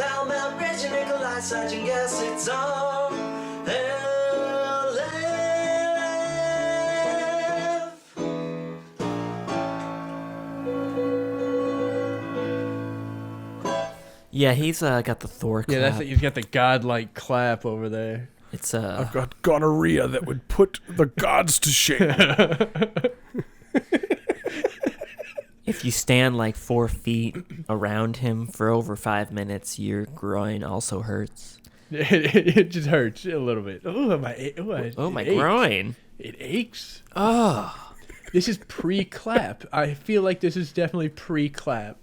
Falmouth, Reggie, Nicholi, Sergeant, yes, it's on RLF. Yeah, he's got the Thor clap. Yeah, that's it. He's got the godlike clap over there. It's I've got gonorrhea that would put the gods to shame. if you stand like 4 feet around him for over 5 minutes, your groin also hurts. It just hurts a little bit. Oh, my My groin. It aches. Oh. This is pre-clap. I feel like this is definitely pre-clap.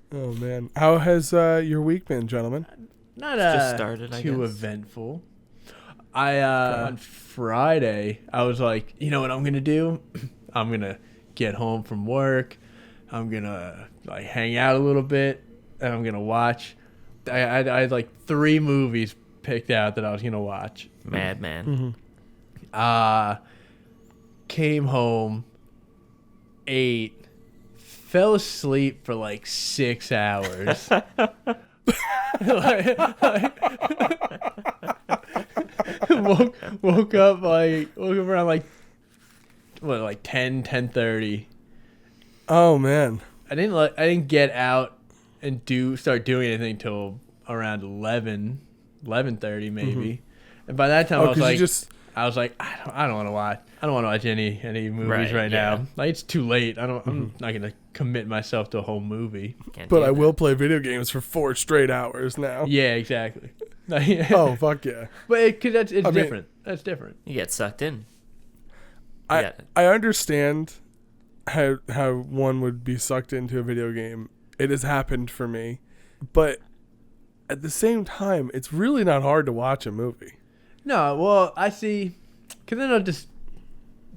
Oh man, how has your week been, gentlemen? Not Just started, I too guess. eventful. On Friday, I was like, you know what I'm gonna do? I'm gonna get home from work. I'm gonna like hang out a little bit, and I'm gonna watch. I had like 3 movies picked out that I was gonna watch. Madman. Came home, ate, fell asleep for like 6 hours. woke up around like 10:30. Oh man, I didn't get out and start doing anything till around 11:30 maybe. And by that time I was like I don't want to watch. I don't want to watch any movies right now. Like it's too late. I'm not gonna commit myself to a whole movie. But I will play video games for 4 straight hours now. Yeah, exactly. Oh fuck yeah! But it's different. That's different. You get sucked in. I understand how one would be sucked into a video game. It has happened for me, but at the same time, it's really not hard to watch a movie. No, well, I see, because then I'll just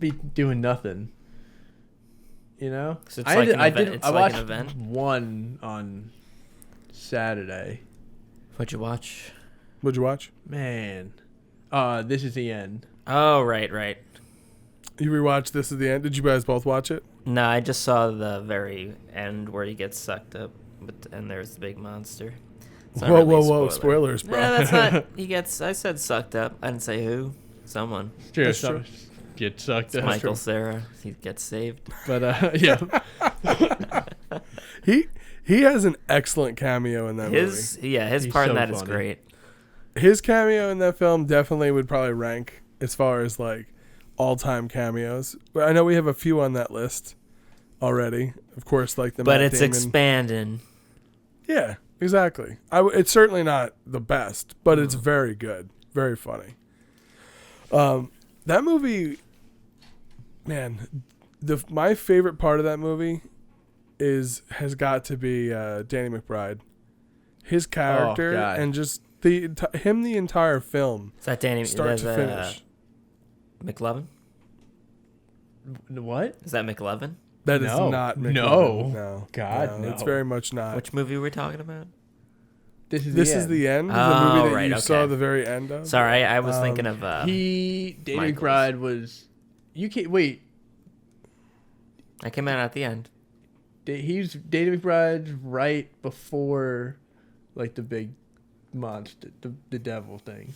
be doing nothing. You know? So it's I watched an event. One on Saturday. What'd you watch? What'd you watch? Man. This Is the End. Oh, right. You rewatched This Is the End? Did you guys both watch it? No, I just saw the very end where he gets sucked up, and there's the big monster. It's not really a Whoa. Spoilers, bro. Yeah, that's not. I said sucked up. I didn't say who. Someone. That's true. Get sucked up. Michael Cera. He gets saved. But, yeah. He has an excellent cameo in that movie. Yeah, his He's part in so that is funny. great. His cameo in that film definitely would probably rank as far as like all-time cameos. But I know we have a few on that list already. Of course, like the But Matt it's Damon. expanding. Yeah, exactly. It's certainly not the best, but it's very good, very funny. That movie, man, my favorite part of that movie has got to be Danny McBride, his character, and just the entire film. Is that Danny? Start to finish. McLovin? What? Is that McLovin? That is No. not McLovin. No. No. God, no. It's very much not. Which movie were we talking about? This is the end. Oh, the movie that right, you okay. saw the very end of. Sorry, I was thinking of Danny Michael's. McBride was. You can't wait. I came out at the end. He's Danny McBride's right before, like the big monster, the devil thing.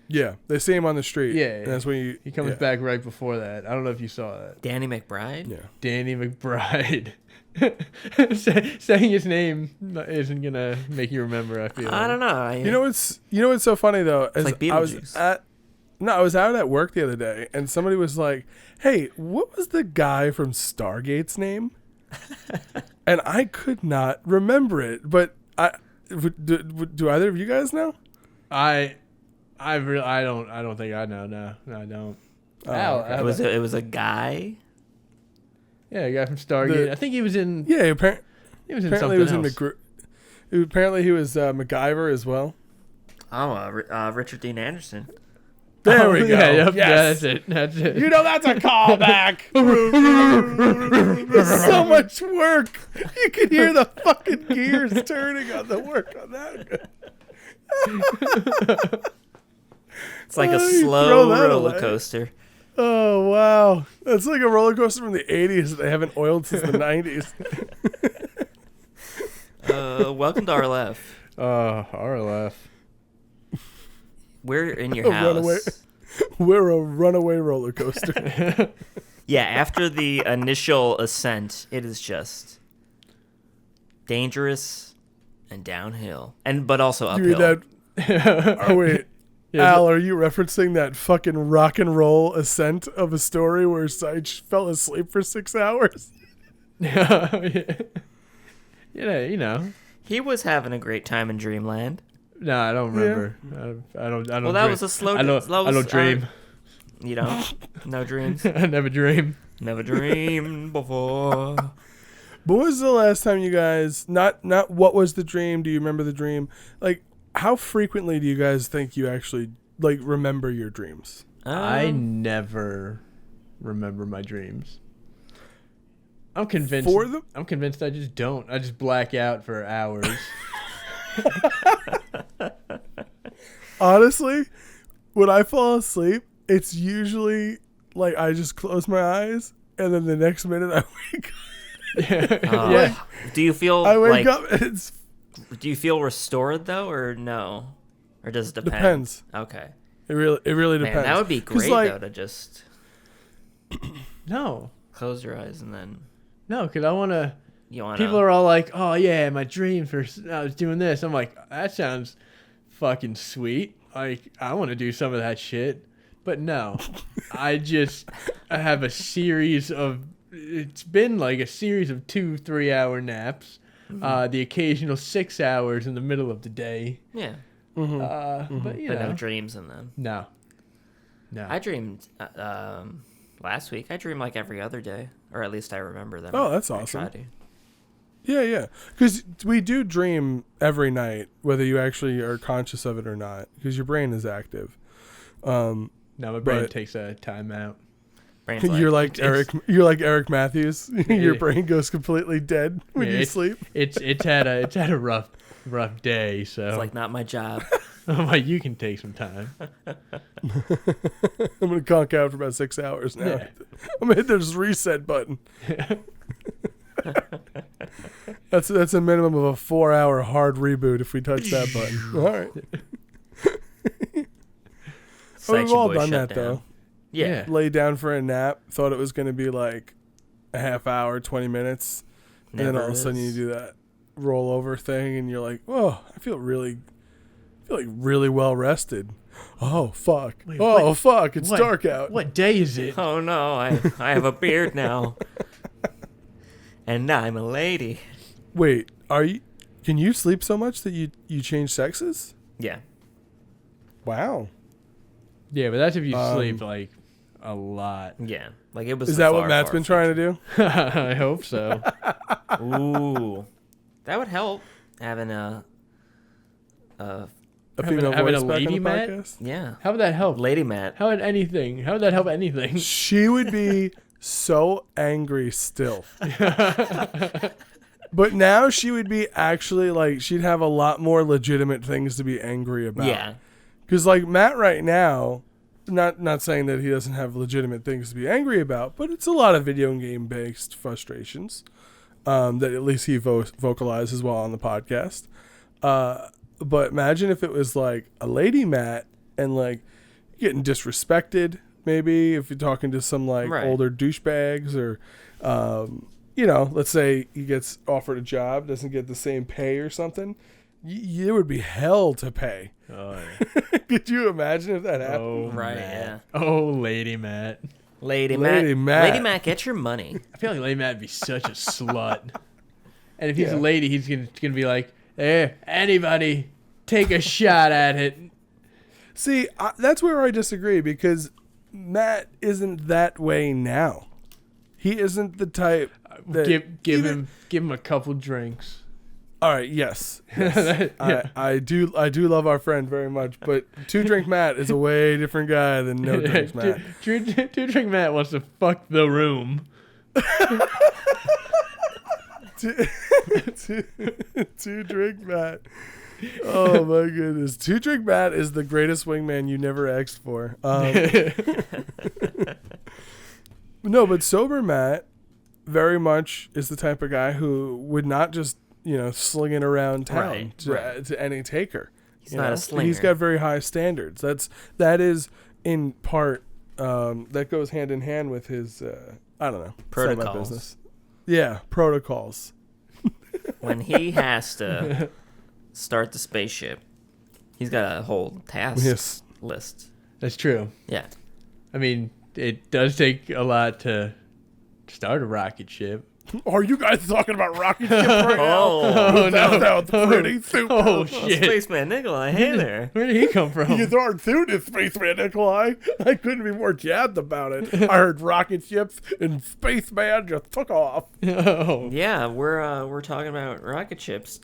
Yeah, they see him on the street. Yeah, and that's when he comes back right before that. I don't know if you saw that. Danny McBride? Yeah, Danny McBride. Saying his name isn't gonna make you remember. I feel. I don't know. You know what's so funny though? Is like I was Beetlejuice. I was out at work the other day, and somebody was like, "Hey, what was the guy from Stargate's name?" And I could not remember it, but do either of you guys know? I don't think I know. No, I don't. It was a guy. Yeah, a guy from Stargate. I think he was in. Yeah, He was in apparently something he was else. apparently he was MacGyver as well. Oh, Richard Dean Anderson. There we go. Yeah, yep, Yes. yeah, that's it. You know that's a callback. It's so much work. You can hear the fucking gears turning on the work on that. It's like a You slow throw that roller away. coaster. Oh wow, that's like a roller coaster from the '80s that they haven't oiled since the '90s. welcome to RLF. RLF. We're in your house. We're a runaway roller coaster. Yeah, after the initial ascent, it is just dangerous and downhill, but also uphill. Oh wait, Al, are you referencing that fucking rock and roll ascent of a story where Seich fell asleep for 6 hours? Yeah, you know. He was having a great time in Dreamland. No, I don't remember. Yeah. I don't. Well, that was a slow. I don't dream. You don't? No dreams? I never dream. Never dreamed before. But when was the last time you guys, not what was the dream? Do you remember the dream? Like, how frequently do you guys think you actually, like, remember your dreams? I never remember my dreams. I'm convinced. I'm convinced I just don't. I just black out for hours. Honestly, when I fall asleep, it's usually like I just close my eyes and then the next minute I wake up. Yeah. Do you feel I wake up and it's... Do you feel restored though, or no? Or does it depend? Depends. Okay. It really depends. Man, that would be great though, to just No. close your eyes and then No, because I want to... You wanna... People are all like, oh yeah, my dream I was doing this. I'm like, that sounds fucking sweet. Like, I want to do some of that shit. But no, I have a series of, it's been like a series of 2-3 hour naps, the occasional 6 hours in the middle of the day. Yeah. But you know. No dreams in them. No. I dreamed last week. I dreamed like every other day, or at least I remember them. Oh, that's awesome. Yeah. Because we do dream every night, whether you actually are conscious of it or not, because your brain is active. No, my brain takes a timeout. You're like Eric Matthews. Your brain goes completely dead when you sleep. It's had a rough day, so it's like not my job. I'm like, you can take some time. I'm gonna conk out for about 6 hours now. Yeah. I'm gonna hit this reset button. That's a minimum of a 4-hour hard reboot if we touch that button. All right. We've all done that though. Yeah. Lay down for a nap, thought it was going to be like a half hour, 20 minutes. And then all of a sudden you do that rollover thing and you're like, oh, I feel really well rested. Oh, fuck. Wait, fuck. It's dark out. What day is it? Oh, no. I have a beard now. And I'm a lady. Wait, can you sleep so much that you change sexes? Yeah. Wow. Yeah, but that's if you sleep like a lot. Yeah. Like it was. Is that what Matt's been trying to do? I hope so. Ooh. That would help, having a female having voice a back lady on the Matt? podcast? Yeah. How would that help? Lady Matt. How would that help anything? She would be so angry still. But now she would be actually like, she'd have a lot more legitimate things to be angry about. Yeah. Because like Matt right now, not saying that he doesn't have legitimate things to be angry about, but it's a lot of video game based frustrations that at least he vocalizes while on the podcast. But imagine if it was like a lady Matt and like getting disrespected, maybe if you're talking to some like older douchebags or, let's say he gets offered a job, doesn't get the same pay or something. It would be hell to pay. Oh, yeah. Could you imagine if that happened? Oh, right, Matt. yeah. Oh, Lady Matt. Lady Matt. Lady Matt, get your money. I feel like Lady Matt would be such a slut. And if he's a lady, he's gonna be like, hey, anybody, take a shot at it. See, that's where I disagree, because Matt isn't that way now. He isn't the type that... Give him a couple drinks. All right, yes. I do love our friend very much, but 2-Drink Matt is a way different guy than No Drinks Matt. 2-Drink Matt wants to fuck the room. 2-Drink Matt. Oh my goodness. 2-Drink Matt is the greatest wingman you never asked for. No, but sober Matt very much is the type of guy who would not just slinging around town Right, to any taker. He's not a slinger. He's got very high standards. That is in part that goes hand in hand with his I don't know, protocols. It's not my business. Yeah, protocols. When he has to start the spaceship, he's got a whole task list. That's true. Yeah. I mean, it does take a lot to start a rocket ship. Are you guys talking about rocket ships right now? Oh, That no. sounds pretty super. Oh, Oh, shit. Spaceman Nicholi, hey there. Where did he come from? You darn tootin', Spaceman Nicholi. I couldn't be more jazzed about it. I heard rocket ships and Spaceman just took off. Oh. Yeah, we're talking about rocket ships.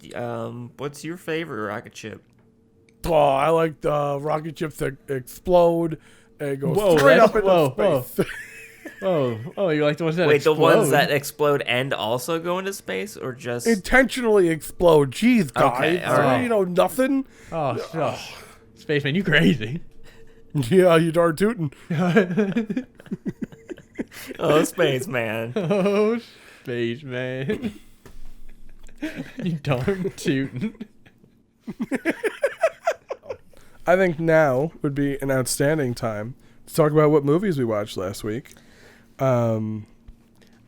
What's your favorite rocket ship? Oh, I like the rocket ships that explode and go Whoa, straight that's- up into whoa, space. Oh, you like the ones that Wait, explode? the ones that explode and also go into space, or just Intentionally explode. Jeez, guys. Okay, all right. Nothing. Oh, Spaceman, you crazy. Yeah, you darn tootin'. oh, Spaceman? Oh, Spaceman. You darn tootin'. I think now would be an outstanding time to talk about what movies we watched last week. You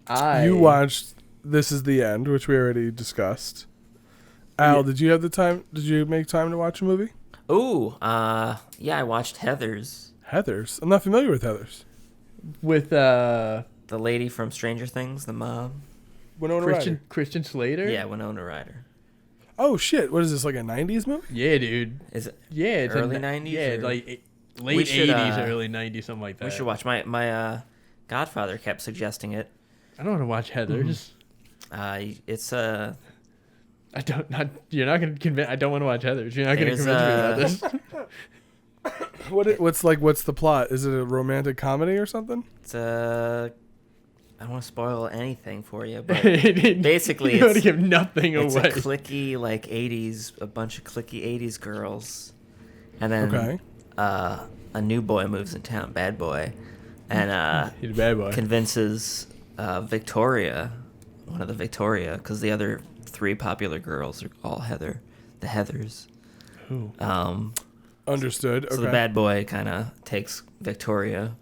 watched This Is the End, which we already discussed. Al, did you have the time? Did you make time to watch a movie? Ooh, yeah, I watched Heathers. Heathers. I'm not familiar with Heathers. With The lady from Stranger Things, the mom. Winona Ryder. Christian Slater? Yeah, Winona Ryder. Oh shit! What is this, like a '90s movie? Yeah, dude. Is it? Yeah, it's Early 90s Yeah, or- like We late should, 80s, early 90s, something like that. We should watch. My godfather kept suggesting it. I don't want to watch Heathers. It's I don't. You're not gonna convince. I don't want to watch Heathers. You're not gonna There's, convince me about this. What's the plot? Is it a romantic comedy or something? it's I don't want to spoil anything for you, but basically you want to it's give nothing a away. clicky like '80s, a bunch of clicky '80s girls, and then Okay. A new boy moves in town, bad boy, and He's a bad boy. convinces Victoria, one of the Victoria, because the other three popular girls are all the Heathers. Ooh. Understood. Okay. So the bad boy kind of takes Victoria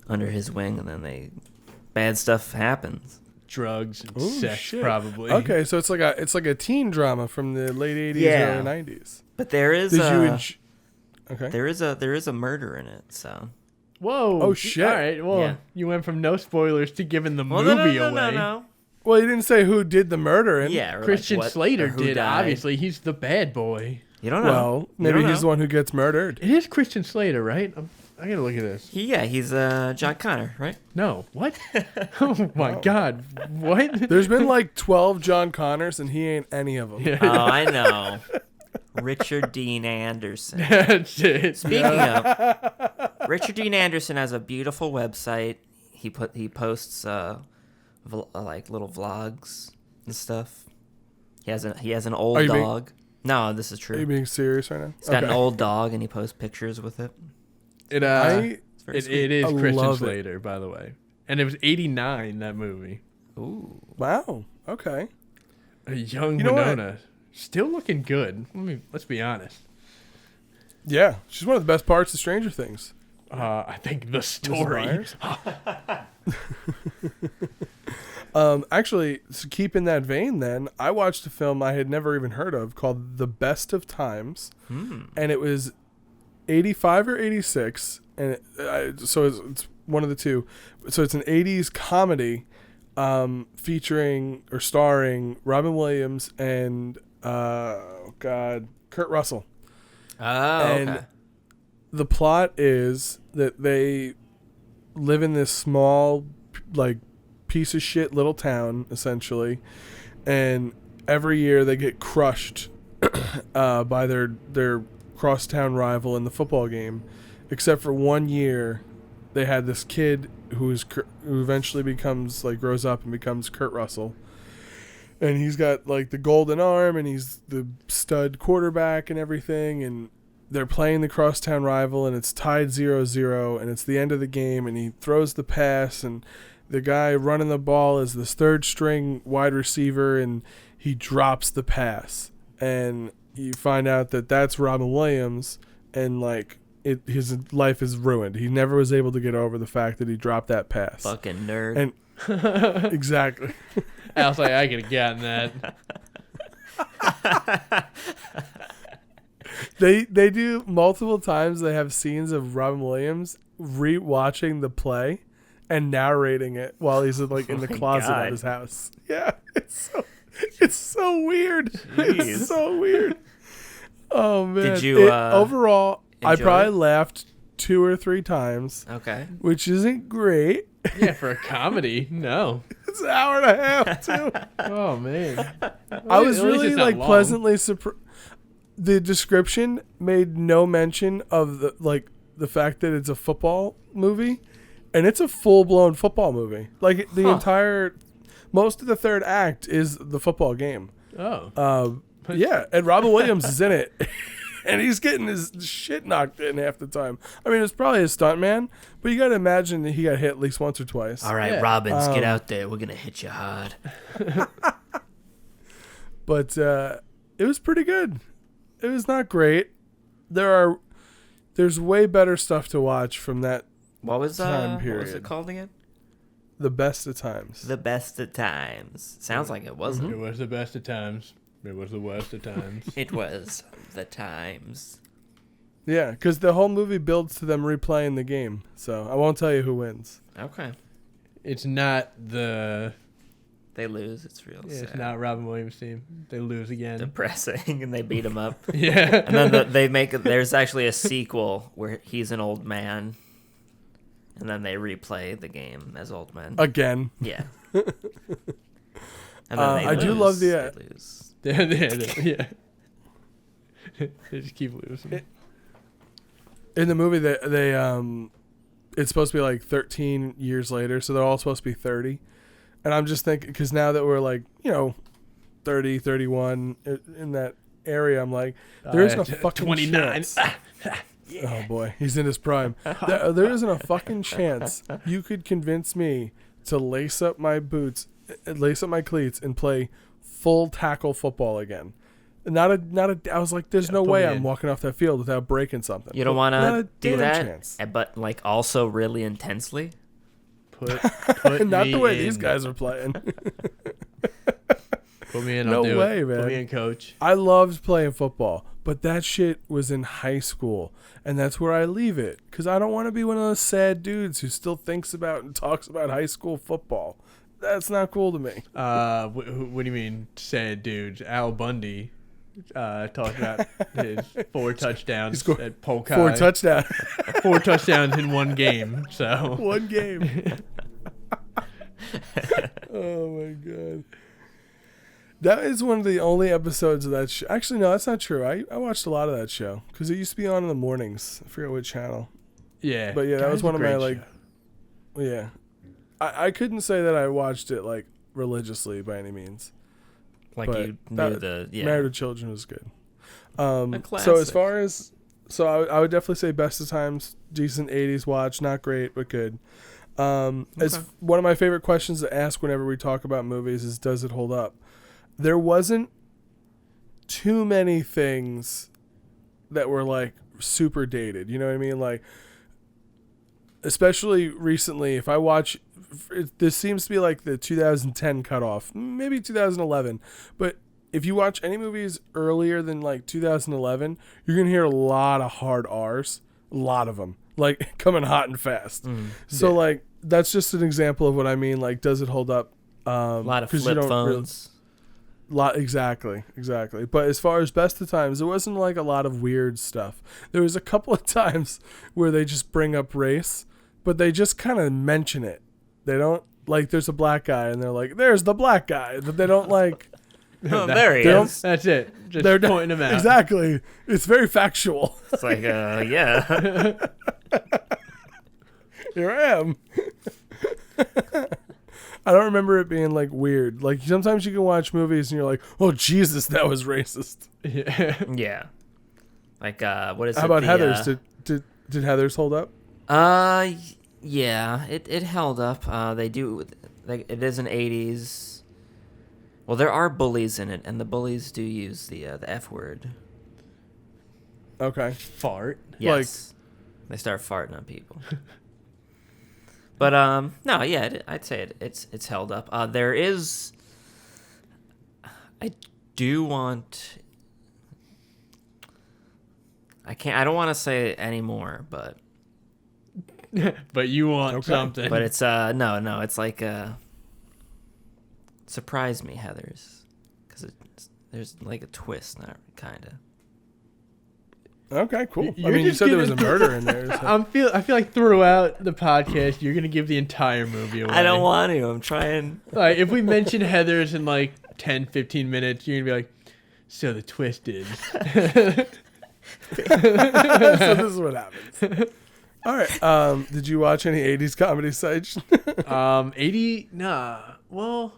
under his wing, and then bad stuff happens. Drugs and Ooh, sex, shit. probably. Okay, so it's like a teen drama from the late '80s, Yeah. early '90s. But there is Okay. there is a murder in it. So Whoa. Oh, shit. All right. Well, Yeah. you went from no spoilers to giving the well, movie no, away. no. Well, you didn't say who did the murder. Yeah, or Christian like what, Slater or who did. died. Obviously, he's the bad boy. You don't know. Well, You maybe don't he's the know. one who gets murdered. It is Christian Slater, right? I gotta look at this. He's John Connor, right? No. What? Oh my God. What? There's been like 12 John Connors, and he ain't any of them. Yeah. Oh, I know. Richard Dean Anderson. That's it. Speaking of, Richard Dean Anderson has a beautiful website. He posts like little vlogs and stuff. He has an old Are you being- dog. No, this is Are you true. being serious right now? He's got an old dog, and he posts pictures with it. It It's very sweet. it is I Christian love it. Slater, by the way, and it was '89 that movie. Ooh. Wow. Okay. A young You know what? Winona, still looking good. Let's be honest. Yeah, she's one of the best parts of Stranger Things. I think the Mrs. story. Myers? Actually, to keep in that vein, then I watched a film I had never even heard of called The Best of Times, and it was 85 or 86, and so it's one of the two. So it's an 80s comedy featuring or starring Robin Williams and Kurt Russell. Oh, And okay. the plot is that they live in this small, like, piece of shit little town, essentially, and every year they get crushed by their crosstown rival in the football game, except for 1 year they had this kid who eventually grows up and becomes Kurt Russell, and he's got like the golden arm and he's the stud quarterback and everything, and they're playing the crosstown rival and it's tied 0-0 and it's the end of the game, and he throws the pass, and the guy running the ball is this third string wide receiver, and he drops the pass, and you find out that that's Robin Williams, and like his life is ruined. He never was able to get over the fact that he dropped that pass. Fucking nerd. And exactly. I was like, I could have gotten that. They do multiple times. They have scenes of Robin Williams re-watching the play and narrating it while he's like in the closet God. of his house. Yeah, it's so weird. Jeez. It's so weird. Oh man! Did you overall? I enjoy probably it? laughed 2 or 3 times, Okay. which isn't great. Yeah, for a comedy, no. It's an hour and a half too. Oh man, I was At least really it's not like long. pleasantly surprised. The description made no mention of the fact that it's a football movie, and it's a full blown football movie. Like the entire, most of the third act is the football game. Oh, Yeah, and Robin Williams is in it, and he's getting his shit knocked in half the time. I mean, it's probably a stuntman, but you got to imagine that he got hit at least once or twice. All right, Yeah. Robbins, get out there. We're gonna hit you hard. But it was pretty good. It was not great. There's way better stuff to watch from that. What was Time what was period. it called again? The best of times. The Best of Times. Sounds like it wasn't. it was the best of times. It was the worst of times. It was the times. Yeah, because the whole movie builds to them replaying the game. So I won't tell you who wins. Okay. It's not the. They lose. It's real sad. It's not Robin Williams' team. They lose again. Depressing, and they beat him up. Yeah. And then they make there's actually a sequel where he's an old man, and then they replay the game as old men. Again. Yeah. And then they I do love the, They lose. Yeah. They just keep losing. In the movie, they it's supposed to be like 13 years later, so they're all supposed to be 30. And I'm just thinking, because now that we're like, 30, 31 in that area, I'm like, there isn't a fucking 29. chance. Oh boy, he's in his prime. There isn't a fucking chance you could convince me to lace up my boots, lace up my cleats, and play full tackle football again. I was like, there's no put way me I'm in. walking off that field without breaking something. You don't Not want a to do damn that, chance. but like also really intensely. Put Not me the way in. these guys are playing. Put me in. No I'll do way, it. man. Put me in, coach. I loved playing football, but that shit was in high school, and that's where I leave it, because I don't want to be one of those sad dudes who still thinks about and talks about high school football. That's not cool to me. What do you mean, sad dudes? Al Bundy talked about his 4 touchdowns scored at Polk 4 High. touchdowns. 4 touchdowns in one game. So One game. Oh my god. That is one of the only episodes of that show. Actually, no, that's not true. I watched a lot of that show because it used to be on in the mornings. I forget what channel. yeah, But yeah, that was Guy's a one of my great like. show. Yeah, I couldn't say that I watched it like religiously by any means. Like But you knew that- the Married with Children was good. A So classic. as far as I would definitely say Best of Times, decent 80s watch, not great but good. As one of my favorite questions to ask whenever we talk about movies is, does it hold up? There wasn't too many things that were like super dated. You know what I mean? Like, especially recently, if I watch, this seems to be like the 2010 cutoff, maybe 2011. But if you watch any movies earlier than like 2011, you're going to hear a lot of hard R's, a lot of them, like coming hot and fast. So like, that's just an example of what I mean. Like, does it hold up? a lot of 'cause you flip don't phones. Exactly. But as far as Best of Times, there wasn't like a lot of weird stuff. There was a couple of times where they just bring up race, but they just kind of mention it. They don't, like, there's a black guy, and they're like, there's the black guy. But they don't like. Oh, there he they don't- is. That's it. Just They're pointing him out. Exactly. It's very factual. It's like, yeah. Here I am. I don't remember it being like weird. Like sometimes you can watch movies and you're like, "Oh Jesus, that was racist." Yeah. Yeah. Like, what is it? How about the, Heather's? Did Heather's hold up? Yeah, it held up. It is an 80s. Well, there are bullies in it, and the bullies do use the F word. Okay. Fart. Yes. They start farting on people. But no, yeah, I'd say it's held up. There is. I do want. I don't want to say any more, but. But you want something. But it's no, it's like surprise me, Heathers, because there's like a twist, not kind of. Okay, cool. You said there was a murder in there. So. I feel like throughout the podcast, you're gonna give the entire movie away. I don't want to. I'm trying. Like, if we mention Heathers in like 10, 15 minutes, you're gonna be like, so the twist is. So this is what happens. All right. Did you watch any 80s comedy sites? 80? Nah. Well.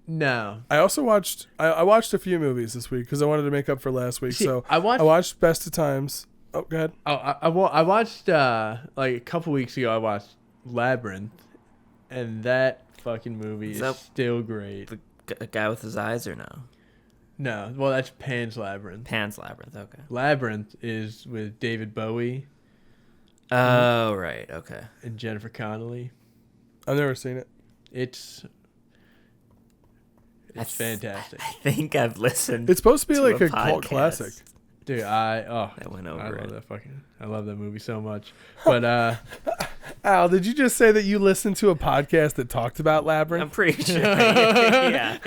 No. I also watched. I watched a few movies this week because I wanted to make up for last week. See, so I watched Best of Times. Oh, go ahead. Oh, I watched like a couple weeks ago. I watched Labyrinth, and that fucking movie is still great. The guy with his eyes, or no? No, well, that's Pan's Labyrinth. Pan's Labyrinth. Okay. Labyrinth is with David Bowie. Oh, right. Okay. And Jennifer Connelly. I've never seen it. It's fantastic. I think I've listened. It's supposed to be like a podcast. cult classic. Dude, that went over I love that movie so much. But Al, did you just say that you listened to a podcast that talked about Labyrinth? I'm pretty sure. Yeah.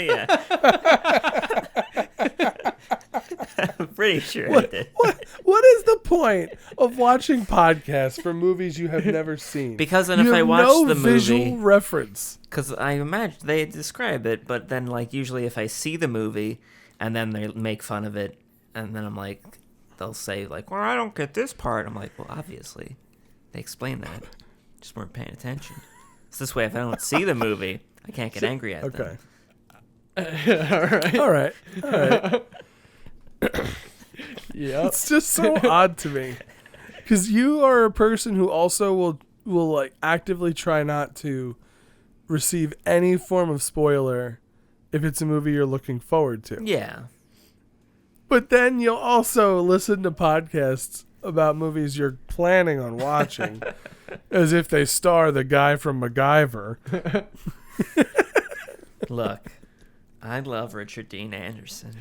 I'm pretty sure I did. What is the point of watching podcasts for movies you have never seen? Because then if I watch the movie, visual reference. Because I imagine they describe it, but then like usually if I see the movie and then they make fun of it, and then I'm like, they'll say like, well, I don't get this part. I'm like, well, obviously they explain that. Just weren't paying attention. So this way, if I don't see the movie, I can't get angry at them. All right. Yeah. It's just so odd to me. Because you are a person who also will like actively try not to receive any form of spoiler if it's a movie you're looking forward to. Yeah. But then you'll also listen to podcasts about movies you're planning on watching as if they star the guy from MacGyver. Look, I love Richard Dean Anderson.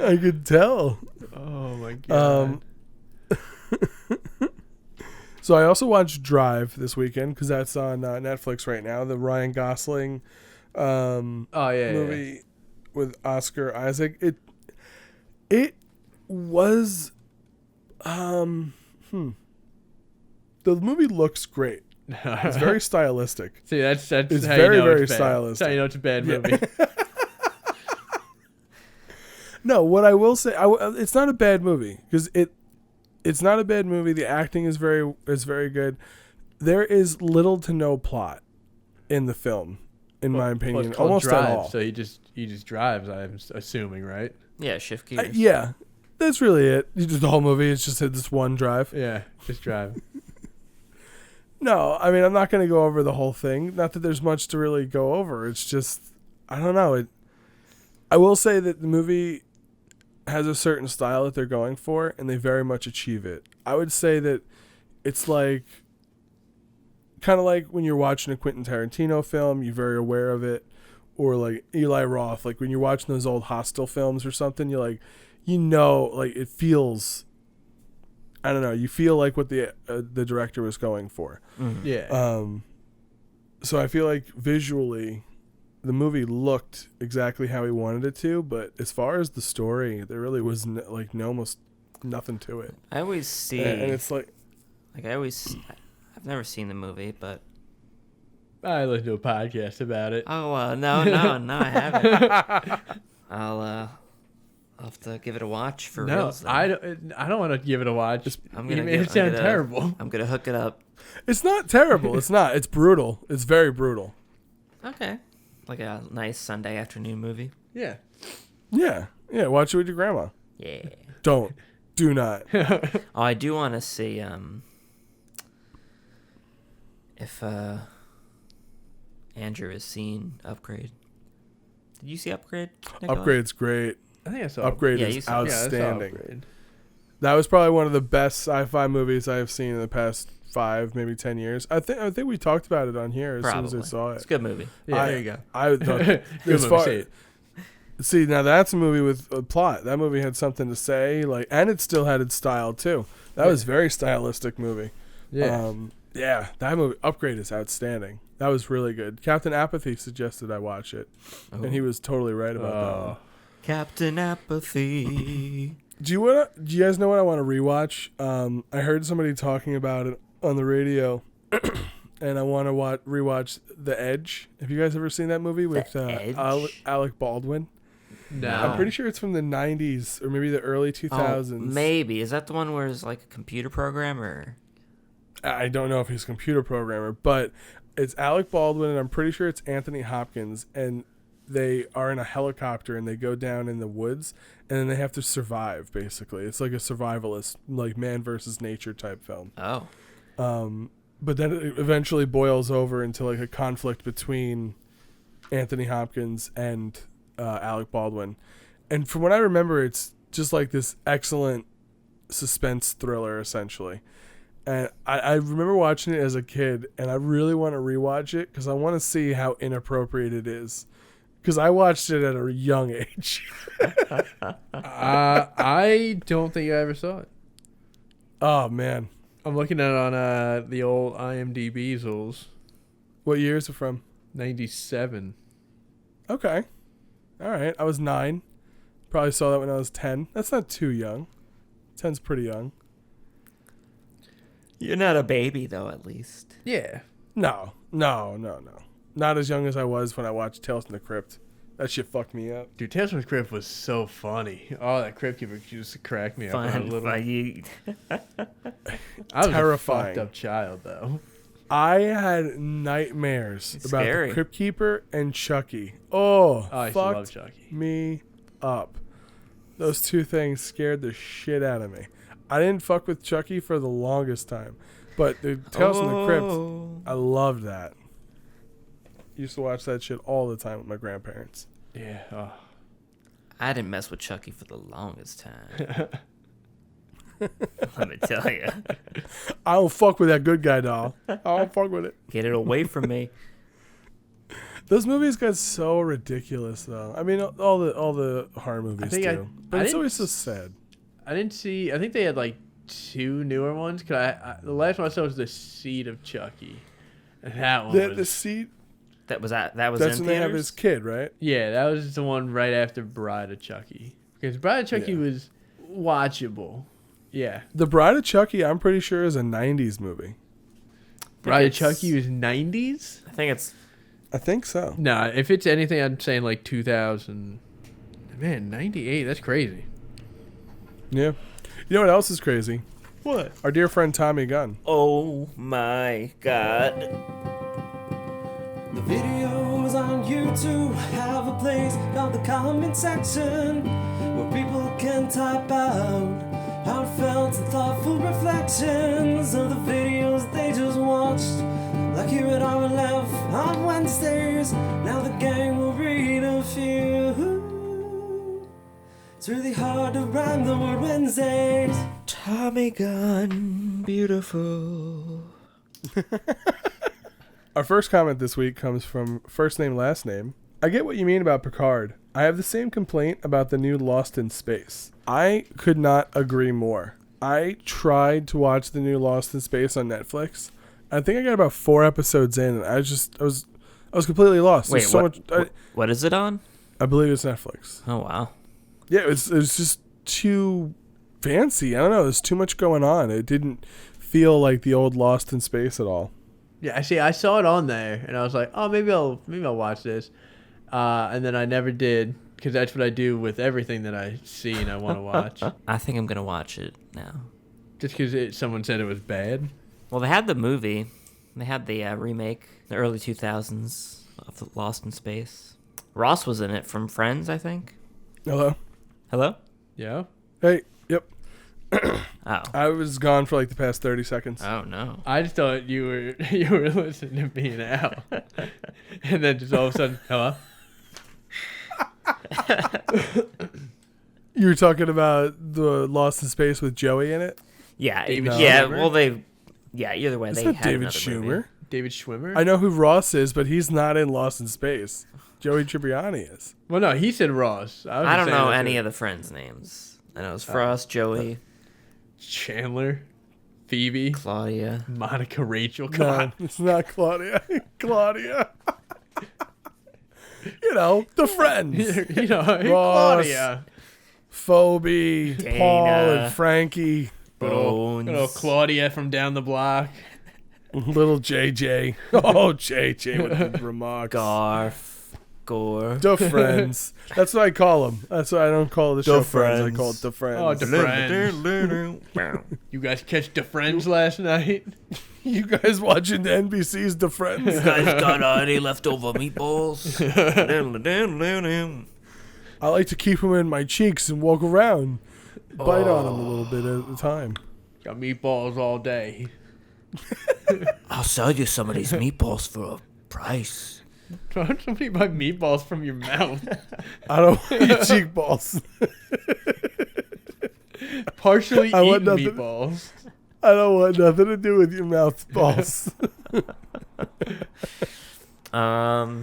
I could tell. Oh my god. So I also watched Drive this weekend because that's on Netflix right now. The Ryan Gosling movie with Oscar Isaac. It was the movie looks great. It's very stylistic. See, that's it's how very you know very it's bad. stylistic. That's how you know it's a bad movie. No, what I will say, it's not a bad movie because it's not a bad movie. The acting is very good. There is little to no plot in the film, in my opinion, almost Drive, at all. So he just drives. I'm assuming, right? Yeah, shift gears. Yeah, that's really it. The whole movie is just this one drive. Yeah, just drive. No, I mean I'm not going to go over the whole thing. Not that there's much to really go over. It's just I don't know. I will say that the movie has a certain style that they're going for, and they very much achieve it. I would say that it's like kind of like when you're watching a Quentin Tarantino film, you're very aware of it, or like Eli Roth, like when you're watching those old Hostel films or something, you're like, like it feels. I don't know. You feel like what the director was going for. Mm-hmm. Yeah. So I feel like visually, the movie looked exactly how he wanted it to, but as far as the story, there really was almost nothing to it. I always see, and it's like I've never seen the movie, but I listened to a podcast about it. Oh no, I haven't. I'll have to give it a watch for real. I don't want to give it a watch. You made it sound terrible. I'm gonna hook it up. It's not terrible. It's not. It's brutal. It's very brutal. Okay. Like a nice Sunday afternoon movie. Yeah. Yeah. Yeah. Watch it with your grandma. Yeah. Do not. Oh, I do want to see if Andrew has seen Upgrade. Did you see Upgrade, Nicholi? Upgrade's great. I think I saw Upgrade Yeah, is you saw- Yeah, I saw outstanding. Upgrade. That was probably one of the best sci-fi movies I have seen in the past 5, maybe 10 years. I think we talked about it on here as Probably. soon as I saw It's it. a good movie. Yeah, There you go. I thought, Good as movie, far- see it. see, now that's a movie with a plot. That movie had something to say, and it still had its style too. That was a very stylistic movie. Yeah. Yeah, that movie Upgrade is outstanding. That was really good. Captain Apathy suggested I watch it, and he was totally right about that one. Captain Apathy. Do you guys know what I want to rewatch? I heard somebody talking about it on the radio, and I want to rewatch The Edge. Have you guys ever seen that movie with Edge? Alec Baldwin? No. I'm pretty sure it's from the 90s or maybe the early 2000s. Maybe. Is that the one where it's like a computer program or? I don't know if he's a computer programmer, but it's Alec Baldwin, and I'm pretty sure it's Anthony Hopkins, and they are in a helicopter and they go down in the woods, and then they have to survive. Basically, it's like a survivalist, like man versus nature type film. Oh. But then it eventually boils over into like a conflict between Anthony Hopkins and Alec Baldwin, and from what I remember, it's just like this excellent suspense thriller essentially. And I remember watching it as a kid, and I really want to rewatch it because I want to see how inappropriate it is. Because I watched it at a young age. I don't think I ever saw it. Oh, man. I'm looking at it on the old IMDb's What year is it from? 97. Okay. All right. I was 9. Probably saw that when I was 10. That's not too young. 10's pretty young. You're not a baby, though, at least. Yeah. No. Not as young as I was when I watched Tales from the Crypt. That shit fucked me up. Dude, Tales from the Crypt was so funny. Oh, that Crypt Keeper just cracked me up a little. You. I was Terrifying. a fucked up child, though. I had nightmares It's about scary. the Crypt Keeper and Chucky. Oh, I used to fucked love Chucky. me up. Those two things scared the shit out of me. I didn't fuck with Chucky for the longest time, but the Tales from the Crypt, I loved that. Used to watch that shit all the time with my grandparents. Yeah. Oh. I didn't mess with Chucky for the longest time. Let me tell you. I don't fuck with that good guy doll. I don't fuck with it. Get it away from me. Those movies got so ridiculous, though. I mean, all the horror movies think too, but I it's didn't always so sad. I didn't see. I think they had like 2 newer ones. Cause the last one I saw was The Seed of Chucky. And that one The was. seat. That was That's in when they have theaters? his kid, right? Yeah, that was the one right after Bride of Chucky. Because Bride of Chucky Yeah. was watchable. Yeah. The Bride of Chucky, I'm pretty sure, is a '90s movie. Bride of it's- Chucky was 90s? I think it's. I think so. Nah, if it's anything, I'm saying like 2000. Man, 98, that's crazy. Yeah. You know what else is crazy? What? Our dear friend Tommy Gunn. Oh my god. The videos on YouTube have a place called the comment section where people can type out heartfelt and thoughtful reflections of the videos they just watched. Like here at RLF on Wednesdays, now the gang will read a few. It's really hard to rhyme the word Wednesdays. Tommy Gunn, beautiful. Our first comment this week comes from first name, last name. I get what you mean about Picard. I have the same complaint about the new Lost in Space. I could not agree more. I tried to watch the new Lost in Space on Netflix. I think I got about 4 episodes in, and I was completely lost. Wait, There's so what, much. what is it on? I believe it's Netflix. Oh, wow. Yeah, it was just too fancy. I don't know. There's too much going on. It didn't feel like the old Lost in Space at all. Yeah, I saw it on there, and I was like, oh, maybe I'll watch this. And then I never did, because that's what I do with everything that I see and I want to watch. I think I'm going to watch it now. Just because someone said it was bad. Well, they had the movie. They had the remake, the early 2000s of the Lost in Space. Ross was in it from Friends, I think. Hello? Hello? Yeah. Hey, yep. Oh. I was gone for like the past 30 seconds. Oh no. I just thought you were listening to me and Al, and then just all of a sudden, hello. You were talking about the Lost in Space with Joey in it? Yeah. David yeah. Schwimmer? Well, they. Yeah. Either way, It's they not had David another Schwimmer. movie. David Schwimmer? I know who Ross is, but he's not in Lost in Space. Joey Tribbiani is. Well, no, he said Ross. I don't know any of the friends' names. I know it's Frost, Joey, Chandler, Phoebe, Claudia. Monica, Rachel. Come No, on. it's not Claudia. Claudia. You know, the friends. You know, Ross. Claudia. Phoebe, Dana. Paul, and Frankie. Bones. Little Claudia from down the block. Little JJ. Oh, JJ with the remarks. Garth. Gore. The friends. That's what I call them. That's why I don't call the show friends. I Friends. call it the friends. Oh, the friends. You guys catch the friends last night? You guys watching the NBC's The Friends? guys got any leftover meatballs? I like to keep them in my cheeks and walk around, bite on them a little bit at a time. Got meatballs all day. I'll sell you some of these meatballs for a price. Why don't somebody buy meatballs from your mouth? I don't eat cheek balls. Partially I want eaten nothing- meatballs. I don't want nothing to do with your mouth balls. I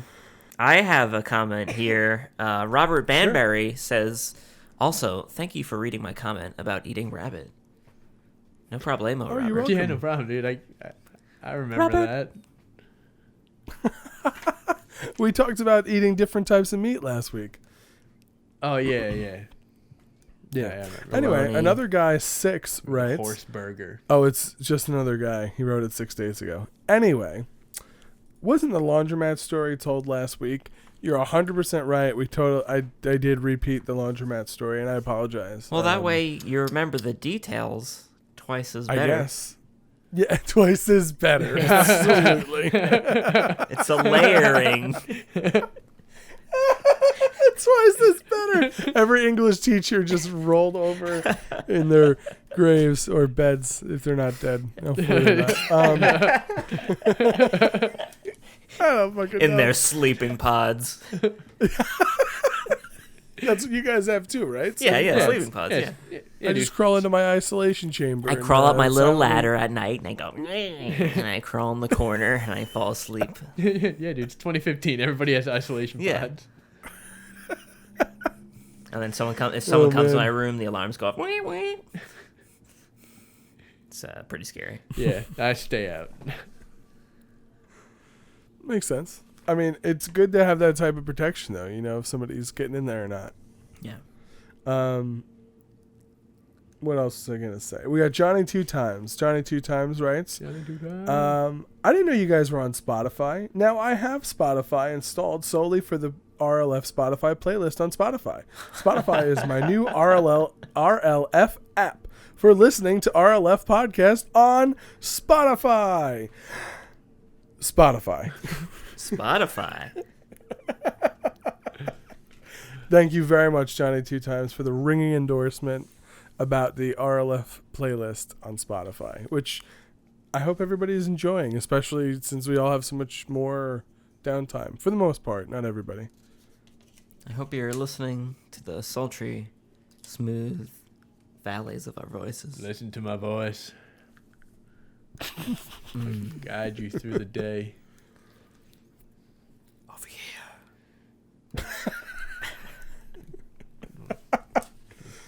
have a comment here. Robert Banbury says, also, thank you for reading my comment about eating rabbit. No problemo, you're Robert. welcome. Yeah, no problem, dude. I remember Robert. that. We talked about eating different types of meat last week. Oh, yeah. Yeah. I remember. Anyway, Bologna. another guy, 6, writes. Horse burger. Oh, it's just another guy. He wrote it 6 days ago. Anyway, wasn't the laundromat story told last week? You're 100% right. I did repeat the laundromat story, and I apologize. Well, that way you remember the details twice as I better. guess. Yeah, twice is better. Absolutely. It's a layering. Twice is better. Every English teacher just rolled over in their graves or beds if they're not dead. Hopefully they're not. I don't fucking In know. their sleeping pods. That's what you guys have too, right? Yeah, sleeping pods, yeah. Yeah, I dude. just crawl into my isolation chamber. I and, crawl up my little sound- ladder at night and I go, and I crawl in the corner and I fall asleep. Yeah, dude. It's 2015. Everybody has isolation Yeah. pods. And then if someone comes to man. my room, the alarms go off. Wait, wait. It's pretty scary. Yeah, I stay out. Makes sense. I mean, it's good to have that type of protection, though. You know, if somebody's getting in there or not. Yeah. What else was I gonna say? We got Johnny Two Times. Johnny Two Times writes. I didn't know you guys were on Spotify. Now I have Spotify installed solely for the RLF Spotify playlist on Spotify. Spotify is my new RLF app for listening to RLF podcast on Spotify. Spotify. Thank you very much, Johnny Two Times, for the ringing endorsement about the RLF playlist on Spotify, which I hope everybody is enjoying, especially since we all have so much more downtime. For the most part, not everybody. I hope you're listening to the sultry, smooth valleys of our voices. Listen to my voice. Guide you through the day. Over here.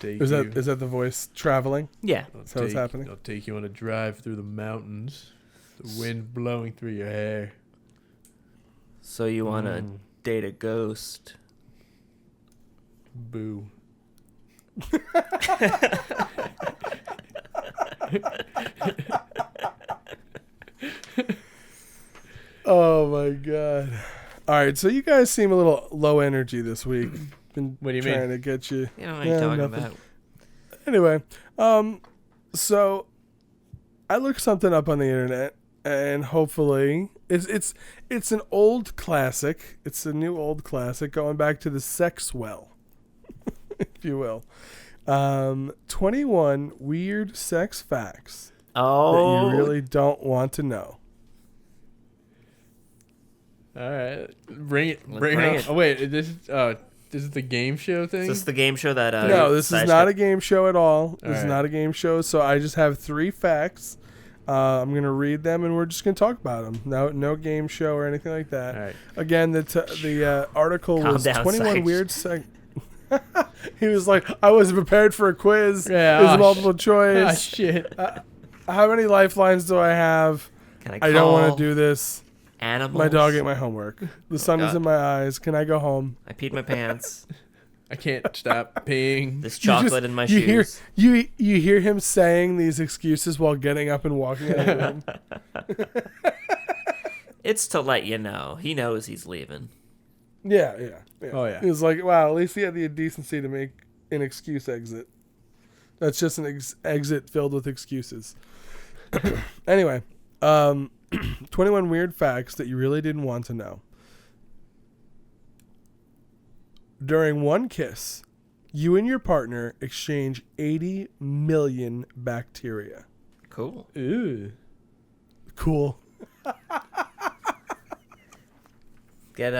Is that the voice traveling? Yeah. That's how it's happening? I'll take you on a drive through the mountains. The wind blowing through your hair. So you want to date a ghost? Boo. Oh my god. All right, so you guys seem a little low energy this week. Been What do you trying mean? to get you. You know what you're talking nothing. about. Anyway, so I looked something up on the internet, and hopefully it's an old classic. It's a new old classic going back to the sex well, if you will. 21 weird sex facts Oh. that you really don't want to know. All right, bring it. it. Oh wait, this is the game show thing. Is this the game show that? No, this is not a game show at all. This is right. not a game show. So I just have 3 facts. I'm gonna read them, and we're just gonna talk about them. No game show or anything like that. All right. Again, the article Calm was down, 21 Sage. weird sex. He was like, I wasn't prepared for a quiz. Yeah, It was oh, multiple Ah, choice. shit. How many lifelines do I have? Can I don't want call to do this. Animals. My dog ate my homework. The sun is God. in my eyes. Can I go home? I peed my pants. I can't stop peeing. This chocolate in my you shoes. Hear, you hear him saying these excuses while getting up and walking out of the room. It's to let you know. He knows he's leaving. Yeah. Oh, yeah. He was like, wow, at least he had the decency to make an excuse exit. That's just an exit filled with excuses. Anyway, 21 weird facts that you really didn't want to know. During one kiss, you and your partner exchange 80 million bacteria. Cool. Ooh. Cool. Get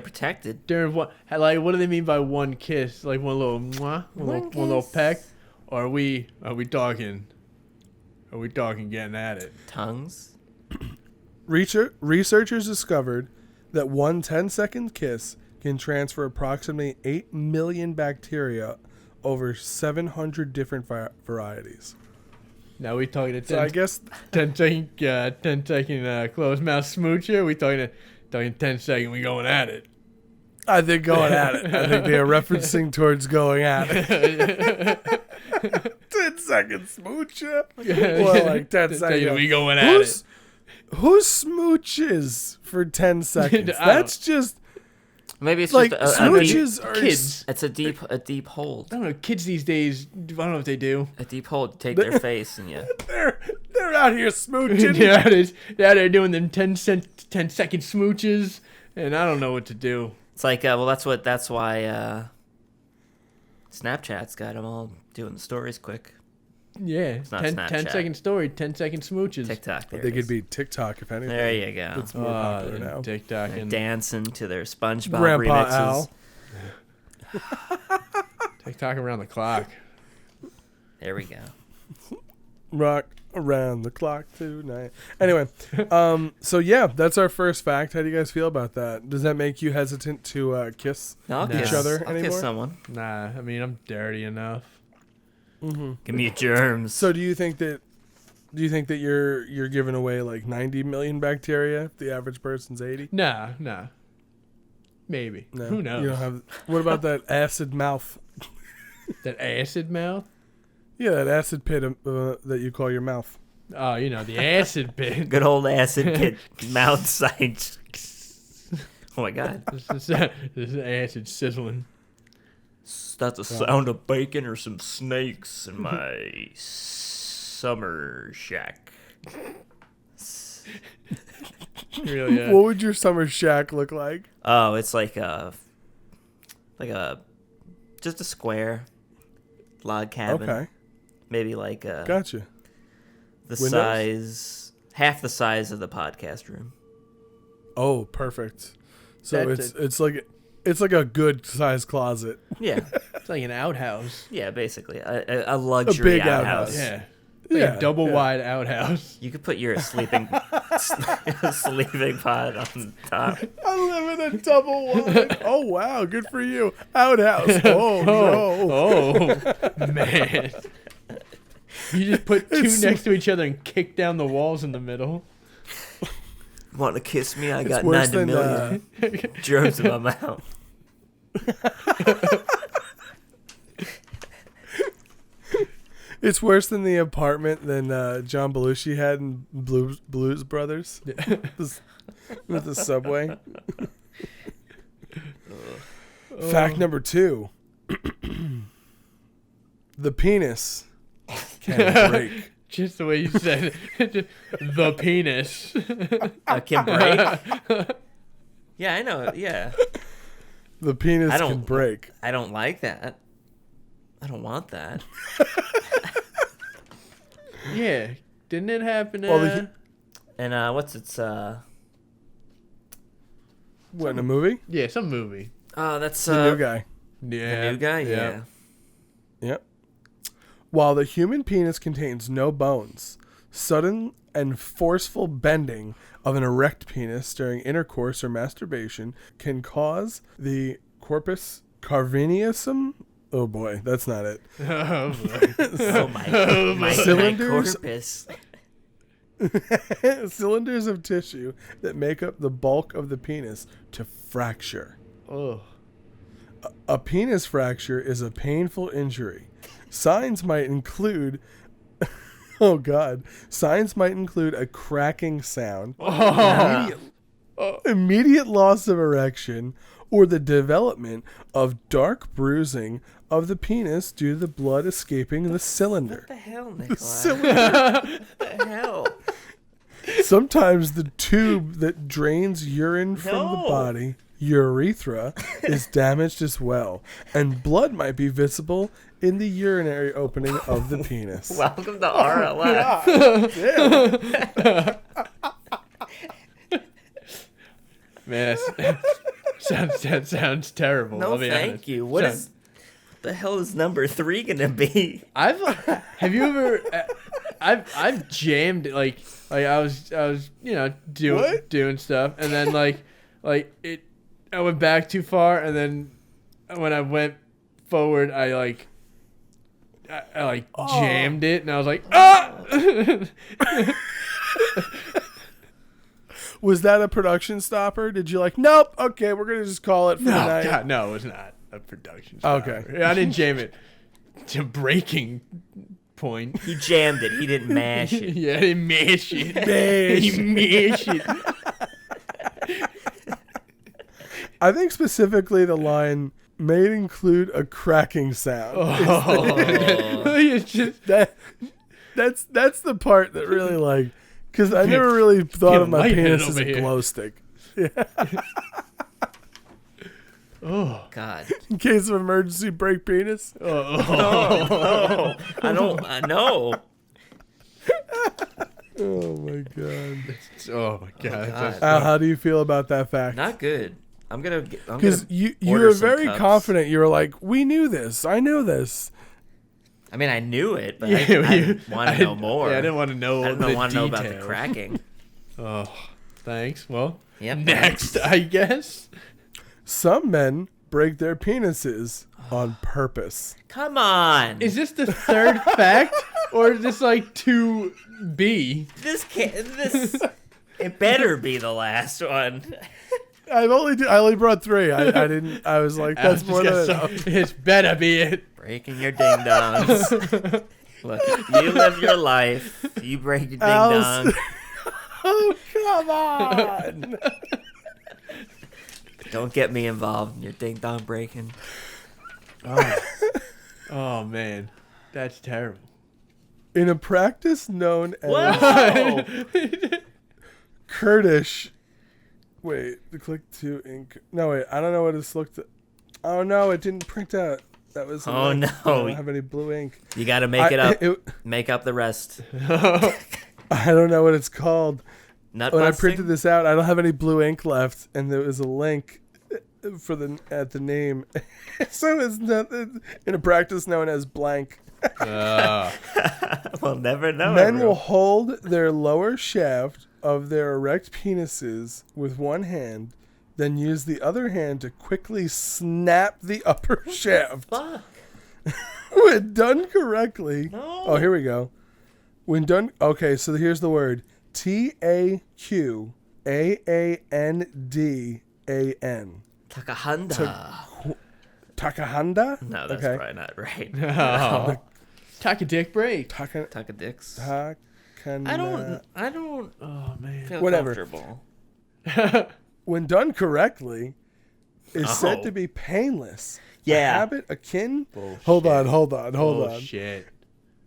protected. During what? Like, what do they mean by one kiss? Like one little mwah, one little peck, or are we talking? Are we talking getting at it? Tongues. Researchers discovered that one 10-second kiss can transfer approximately 8 million bacteria over 700 different varieties. Now we talking a 10, So I guess 10 second, 10 second closed mouth smoocher. We talking 10 second. We going at it. I think going at it. I think they are referencing towards going at it. 10 seconds smoocher. Well, like 10 seconds. We going at it. Who smooches for 10 seconds? I don't- That's just Maybe it's like just a deep, smooches are Kids. it's a deep hold. I don't know. Kids these days. I don't know what they do. A deep hold. You take their face and you. They're out here smooching. They're out doing them 10 second smooches, and I don't know what to do. It's like that's why Snapchat's got them all doing the stories quick. Yeah, not 10 Snapchat. second story, 10 second smooches. TikTok. There They it could is. be TikTok if anything. There you go. It's more popular now. TikTok They're and dancing to their SpongeBob Grandpa remixes. Al. TikTok around the clock. There we go. Rock around the clock tonight. Anyway, so yeah, that's our first fact. How do you guys feel about that? Does that make you hesitant to kiss No, I'll Nah. kiss, each other I'll anymore? kiss someone. Nah, I mean I'm dirty enough. Give me germs. So do you think that you're giving away like 90 million bacteria if the average person's 80? Nah. Maybe. No. Who knows? You don't have. What about that acid mouth? That acid mouth? Yeah, that acid pit that you call your mouth. Oh, the acid pit. Good old acid kid mouth sight. Oh my god. This is acid sizzling. That's the sound of bacon or some snakes in my summer shack. Really? What would your summer shack look like? Oh, it's like just a square log cabin. Okay, Maybe like gotcha. the Windows? size, half the size of the podcast room. Oh, perfect. So That's it's like a good size closet. Yeah, It's like an outhouse. yeah, basically a luxury big outhouse. Yeah. It's like Yeah, a double yeah. wide outhouse. You could put your sleeping sleeping pod on top. I live in a double wide. Oh wow, good for you. Outhouse. Oh no. Oh, man. You just put two next to each other and kick down the walls in the middle. Want to kiss me? I It's got worse 90 than million germs in my mouth. it's worse than the apartment than John Belushi had in Blues Brothers. With the subway. Fact number 2. The penis can break. Just the way you said it. The penis. Can break. Yeah, I know. Yeah, The penis I don't- can break. I don't like that. I don't want that. Yeah, didn't it happen? And what's its What, in a movie? Yeah, some movie. Oh, that's The new guy. Yeah, the new guy. Yeah. Yep. While the human penis contains no bones, sudden and forceful bending of an erect penis during intercourse or masturbation can cause the corpus cavernosum. Oh boy, that's not it. Oh boy. Oh my Cylinders. corpus. Cylinders of tissue that make up the bulk of the penis to fracture. Oh. A penis fracture is a painful injury. Signs might include signs might include a cracking sound, immediate loss of erection, or the development of dark bruising of the penis due to the blood escaping the cylinder. What the hell, Nicholi? Cylinder. What the hell? Sometimes the tube that drains urine from the No. body, urethra, is damaged as well, and blood might be visible in the urinary opening of the penis. Welcome to RLF. Man, that sounds terrible. No, I'll be thank honest. you. What is the hell is number 3 gonna be? Have you ever? I've jammed like I was doing stuff, and then like I went back too far, and then when I went forward, I jammed it, and I was like, ah! Was that a production stopper? Did you like, nope, okay, we're going to just call it for the night? God, no, it was not a production stopper. Okay. I didn't jam it to breaking point. He jammed it. He didn't mash it. Yeah, I didn't mash it. Mash. Mash it. I think specifically the line may include a cracking sound. It's just That's the part that really like, because I never really thought of my lightheaded penis as over a here. glow stick. oh. God. In case of emergency, break penis. No. I don't know. Oh my god. Oh my god. God. Al, how do you feel about that fact? Not good. Because you order were some very cups. confident. You were like, we knew this. I knew this. I mean, I knew it, but Yeah, I want to know more. Yeah, I didn't want to know. I didn't want to know about the details. cracking. Oh, thanks. Well, Yep. next, I guess. Some men break their penises on purpose. Come on. Is this the third fact, or is this like 2B? This it better be the last one. I only brought 3. I didn't. I was like, that's more than enough. It's better be it. Breaking your ding dongs. Look, you live your life. You break your ding Al's- dong. Oh, come on. Don't get me involved in your ding dong breaking. Oh man, that's terrible. In a practice known as Whoa! Kurdish. Wait, the click to ink. No, wait, I don't know what it's looked at. Oh no, it didn't print out. That was. Oh, ink. no. I don't have any blue ink. You got to make it up. Make up the rest. I don't know what it's called. Nut When I busting? printed this out, I don't have any blue ink left, and there was a link for the name. So it's not in a practice known as blank. We'll never know. Men everyone. will hold their lower shaft of their erect penises with one hand, then use the other hand to quickly snap the upper shaft. Fuck. When done correctly. No. Oh, here we go. When done. Okay, so here's the word: TAQAANDAN. Takahanda. Takahanda? No, that's okay. probably not right. Oh. Tack a dick break. Takadicks. Takana. I don't Oh man. feel Whatever. comfortable. When done correctly, is said Oh. to be painless. Yeah. A habit akin. Bullshit. Hold on. Shit.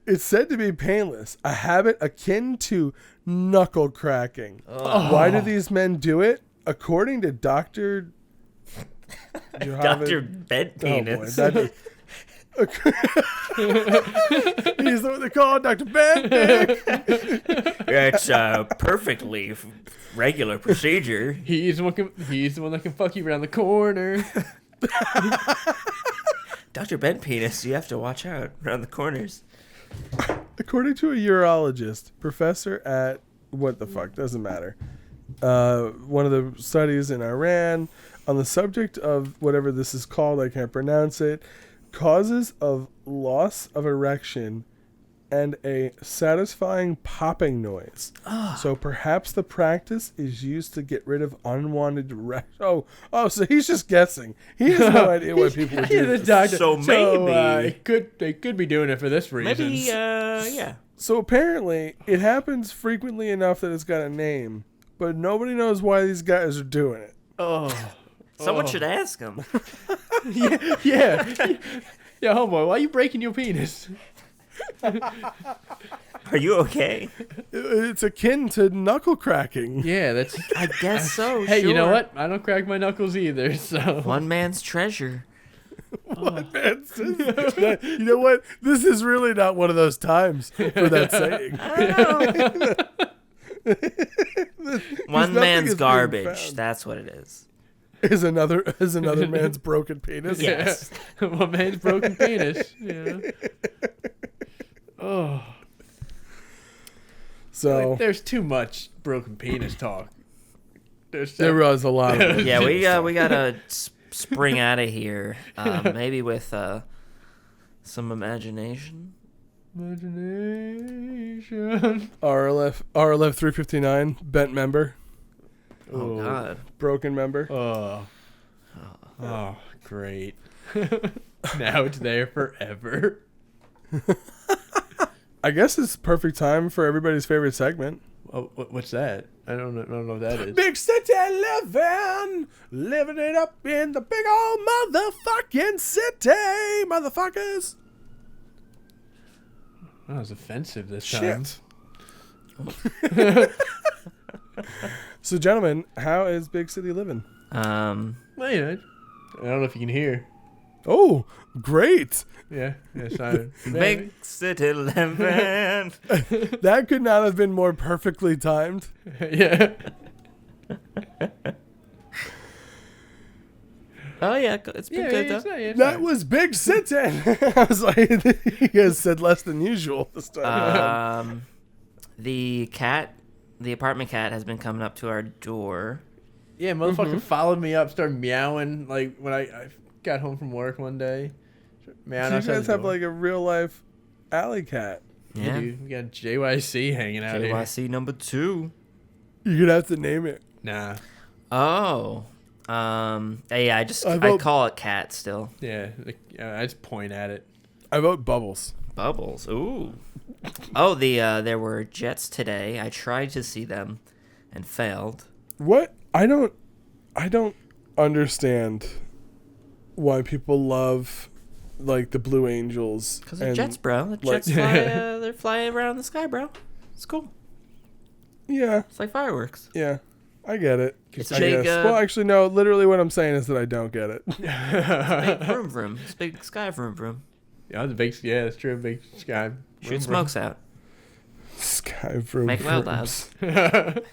It's said to be painless. A habit akin to knuckle cracking. Oh. Why do these men do it? According to Dr. Dr. Bed Penis. Oh boy, He's what they call Dr. Ben Dick. It's a perfectly regular procedure. He's the one that can fuck you around the corner. Dr. Ben Penis, you have to watch out around the corners. According to a urologist, professor at what the fuck, doesn't matter. One of the studies in Iran on the subject of whatever this is called, I can't pronounce it, causes of loss of erection and a satisfying popping noise. So perhaps the practice is used to get rid of unwanted erection. Oh, so he's just guessing. He has no idea what people would do. The doctor. So maybe they could be doing it for this reason. maybe yeah. So apparently, it happens frequently enough that it's got a name, but nobody knows why these guys are doing it. Someone should ask him. Yeah, homeboy, why are you breaking your penis? Are you okay? It's akin to knuckle cracking. Yeah, that's. I guess so. Hey, you know sure. what? I don't crack my knuckles either. So One man's treasure. You know what? This is really not one of those times for that saying. One nothing man's is being garbage. found. That's what it is. Is another man's broken penis. Yes. one man's broken penis. Yeah. Oh. So There's too much broken penis talk. there was a lot of it. Yeah, we gotta spring out of here. Maybe with some imagination. Imagination. RLF 359 bent member, Oh God. broken member. Oh, great. Now it's there forever. I guess it's perfect time for everybody's favorite segment. Oh, what's that? I don't know what that is. Big city living it up in the big old motherfucking city, motherfuckers. That was offensive this time. Shit. So, gentlemen, how is big city living? Well, you know, I don't know if you can hear. Oh, great. Yeah, sorry. Big city living. That could not have been more perfectly timed. Yeah. Oh yeah, it's been good though. That was big city. I was like, you guys said less than usual this time. The apartment cat has been coming up to our door. Yeah, motherfucker followed me up, started meowing like when I got home from work one day. Man, So you guys have like a real life alley cat. Yeah. Dude, we got JYC hanging out here. JYC number 2. You're gonna have to name it. Nah. Oh. Yeah, I call it cat still. Yeah, I just point at it. I vote Bubbles. Bubbles. Ooh. Oh, there were jets today. I tried to see them and failed. What? I don't understand why people love like the Blue Angels. Because they're jets, bro. The jets they fly around the sky, bro. It's cool. Yeah. It's like fireworks. Yeah. I get it. It's I big, guess. Well, actually, no. Literally, what I'm saying is that I don't get it. It's big vroom vroom. It's big sky vroom vroom. Yeah, that's true. Big sky. Shoot smokes out. Sky vroom. Make loud vrooms. louds.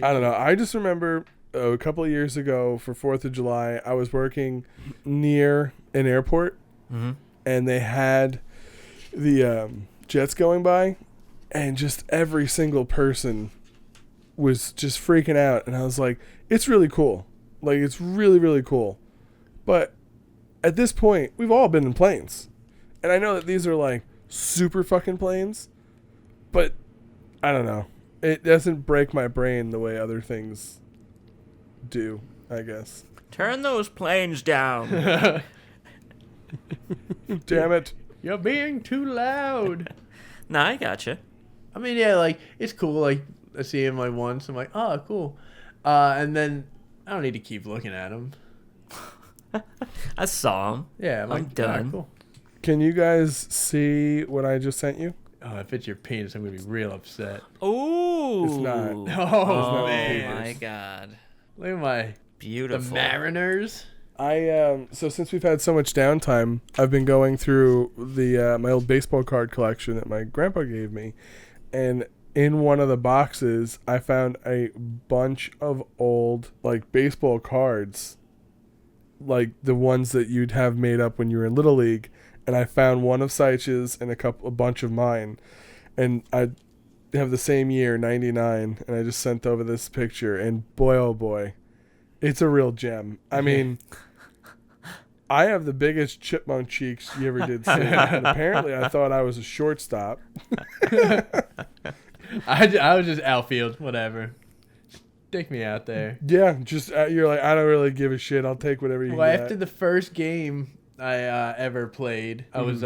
I don't know. I just remember a couple of years ago for 4th of July, I was working near an airport, and they had the jets going by, and just every single person was just freaking out. And I was like, it's really cool. Like, it's really, really cool. But at this point, we've all been in planes. And I know that these are like super fucking planes, but I don't know. It doesn't break my brain the way other things do, I guess. Turn those planes down. Damn it. You're being too loud. Nah, I gotcha. I mean, yeah, like, it's cool. Like, I see him, like, once. I'm like, oh, cool. And then I don't need to keep looking at him. I saw him. Yeah, I'm done. cool. Can you guys see what I just sent you? Oh, if it's your penis, I'm going to be real upset. Ooh. It's not. Oh, Oh man. my god. Look at my... Beautiful. The Mariners. So since we've had so much downtime, I've been going through the my old baseball card collection that my grandpa gave me, and in one of the boxes I found a bunch of old like baseball cards, like the ones that you'd have made up when you were in Little League, and I found one of Seich's and a bunch of mine, and I have the same year, 99, and I just sent over this picture, and boy oh boy, it's a real gem. I mean, I have the biggest chipmunk cheeks you ever did see. And apparently I thought I was a shortstop. I was just outfield, whatever. Stick me out there. Yeah, just you're like, I don't really give a shit. I'll take whatever you get. After the first game I ever played, I was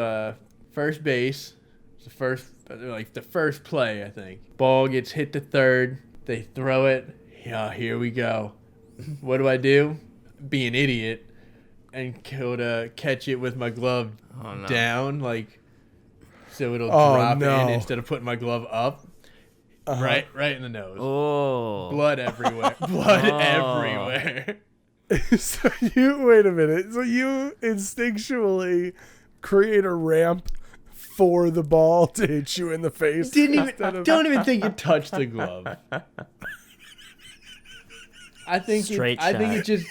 first base. It was the first play, I think. Ball gets hit to third. They throw it. Yeah, here we go. What do? Be an idiot and go to catch it with my glove down, like so it'll drop in instead of putting my glove up. Right in the nose. Oh, blood everywhere. Everywhere. So wait a minute. So you instinctually create a ramp for the ball to hit you in the face. Don't even think you touched the glove. I think it just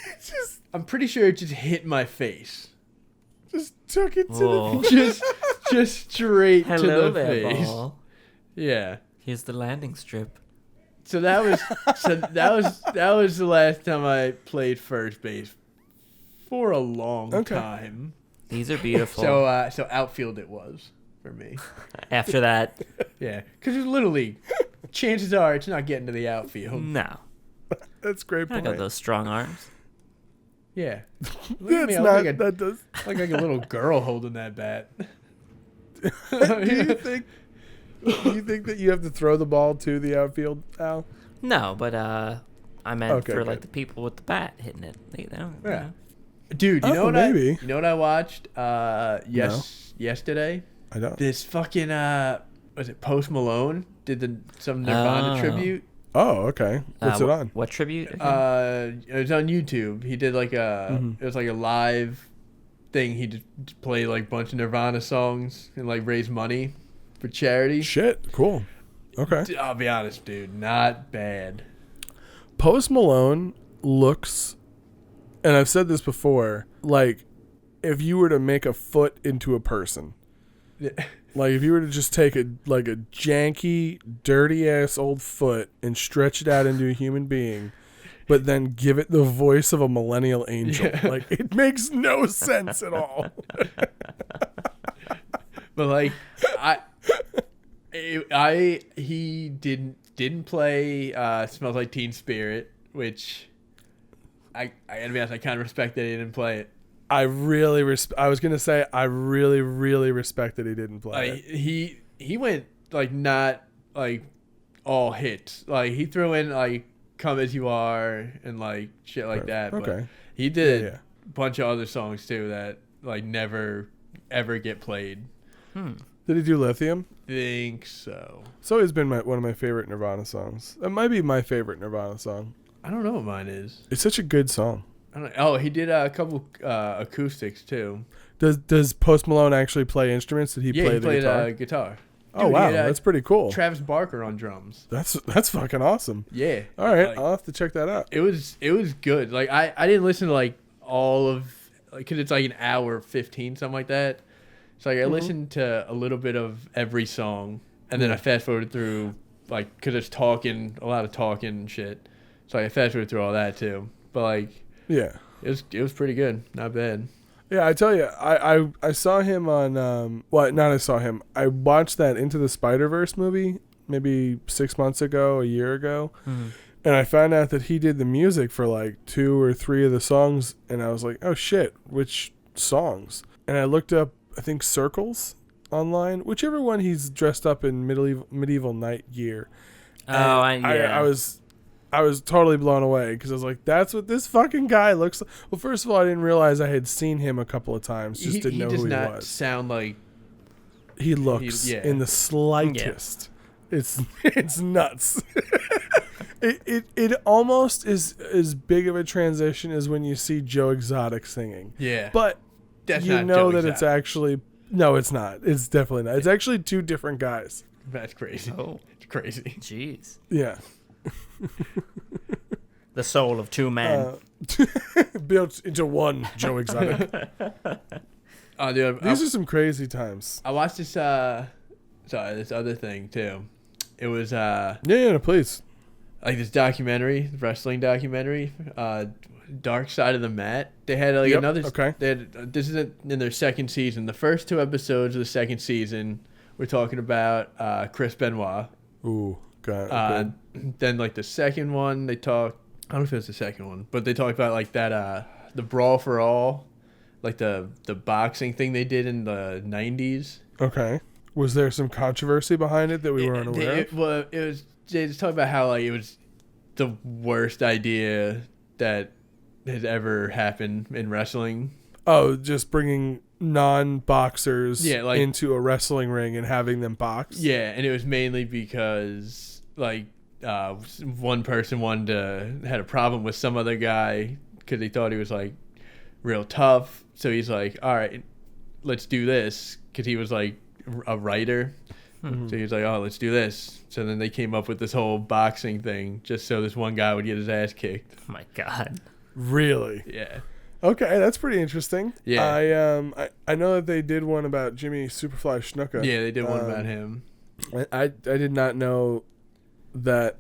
I'm pretty sure it just hit my face. Just took it to the just straight Hello to the there, face. ball. Yeah. Here's the landing strip. So that was the last time I played first base for a long time. These are beautiful. So outfield it was for me. After that, yeah, because it's Little League. Chances are it's not getting to the outfield. no. That's a great I point. got those strong arms. Yeah. That's not. That does. Like a little girl holding that bat. Do you think that you have to throw the ball to the outfield, Al? No, but I meant for like good. the people with the bat hitting it. They don't. Yeah. You know. Dude, you know what maybe. you know what I watched yesterday? I don't. This fucking was it Post Malone did some Nirvana tribute? Oh, okay. What's it on? What tribute? It was on YouTube. He did like it was like a live thing. He just played like a bunch of Nirvana songs and like raise money for charity. Shit, cool. Okay. I'll be honest, dude, not bad. Post Malone looks, and I've said this before, like if you were to make a foot into a person. Like if you were to just take a janky, dirty ass old foot and stretch it out into a human being, but then give it the voice of a millennial angel. Yeah. Like it makes no sense at all. But like he didn't play Smells Like Teen Spirit, which I gotta be honest, I kind of respect that he didn't play it. I was gonna say I really, really respect that he didn't play it. He went like not like all hits. Like he threw in like Come As You Are and like shit like that. Okay. But he did a bunch of other songs too that like never ever get played. Did he do Lithium? Think so. It's always been one of my favorite Nirvana songs. It might be my favorite Nirvana song. I don't know what mine is. It's such a good song. I don't know. Oh, he did a couple acoustics too. Does Post Malone actually play instruments? Did he play the guitar? Played guitar. Oh, Dude, wow, that's pretty cool. Travis Barker on drums. That's fucking awesome. Yeah. All right, like, I'll have to check that out. It was good. Like I didn't listen to like all of because it's like an hour 15 something like that. So like I listened to a little bit of every song and then I fast forwarded through like because it's a lot of talking and shit. So I fast forwarded through all that too. But like yeah, it was pretty good. Not bad. Yeah, I tell you, I saw him on I watched that Into the Spider-Verse movie maybe 6 months ago, a year ago, and I found out that he did the music for like 2 or 3 of the songs, and I was like, oh shit, which songs? And I looked up, I think Circles online, whichever one he's dressed up in medieval knight gear. I was totally blown away because I was like, that's what this fucking guy looks like. Well, first of all, I didn't realize I had seen him a couple of times. Just didn't know who he was. He does not sound like... He looks in the slightest. Yeah. It's nuts. It almost is as big of a transition as when you see Joe Exotic singing. Yeah. But That's you not know Joe that it's Exotic. actually... No, it's not. It's definitely not. It's actually two different guys. That's crazy. Oh. It's crazy. Jeez. Yeah. The soul of two men. Built into one Joe Exotic. Dude, These are some crazy times. I watched this, this other thing, too. It was, Yeah, please. like this documentary, wrestling documentary, Dark Side of the Mat. They had like another. Okay. They had, this is in their second season. The first 2 episodes of the second season, we're talking about Chris Benoit. Ooh, God. Then like the second one, they talk. I don't know if it was the second one, but they talked about like that the Brawl for All, like the boxing thing they did in the 90s. Okay. Was there some controversy behind it that we weren't aware of? Well, it was. They just talked about how like it was the worst idea that has ever happened in wrestling. Oh, just bringing non-boxers like, into a wrestling ring and having them box? Yeah, and it was mainly because like one person had a problem with some other guy because he thought he was like real tough. So he's like, all right, let's do this, because he was like a writer. Mm-hmm. So he was like, oh, let's do this. So then they came up with this whole boxing thing just so this one guy would get his ass kicked. Oh my God. Really? Yeah. Okay, that's pretty interesting. Yeah. I know that they did one about Jimmy Superfly Snuka. Yeah, they did one about him. I did not know that